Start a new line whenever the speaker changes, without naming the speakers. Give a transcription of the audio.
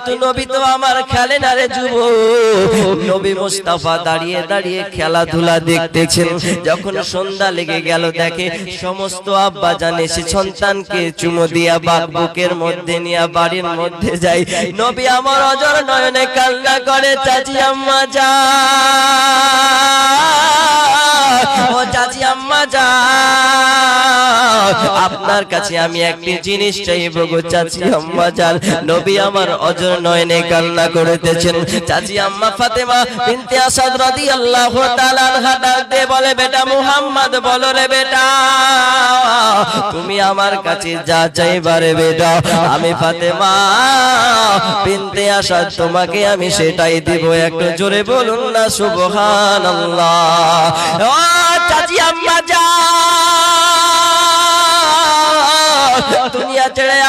কিন্তু নবী তো আমার খেলে না রে যুবক। নবী মুস্তাফা দাঁড়িয়ে দাঁড়িয়ে খেলাধুলা দেখতেছেন। যখন সন্ধ্যা লেগে গেল দেখে সমস্ত আব্বা জান এসে সন্তানকে চুমো দিয়া বুকের মধ্যে নিয়ে বাড়ির মধ্যে যায়। নবী আমার অজর নয়নে কান্না করে, চাচি আম্মা যা, ও চাচি আম্মা যা, আপনার কাছে আমি একটি জিনিস চাইবো গো চাচি আম্মা জান। নবী আমার অজর নয়নে কান্না করিতেছেন। চাচি আম্মা ফাতেমা বিনতে আসাদ রাদিয়াল্লাহু তাআলা আনহা ডাক দিয়ে বলে, বেটা মুহাম্মদ বলো রে বেটা, তুমি আমার কাছে যা চাইবারে বেটা, আমি ফাতেমা বিনতে আসাদ তোমাকে আমি সেটাই দিব। একটু জোরে বলুন না সুবহানাল্লাহ। ও চাচি আম্মা যা, দুনিয়া ছেড়ে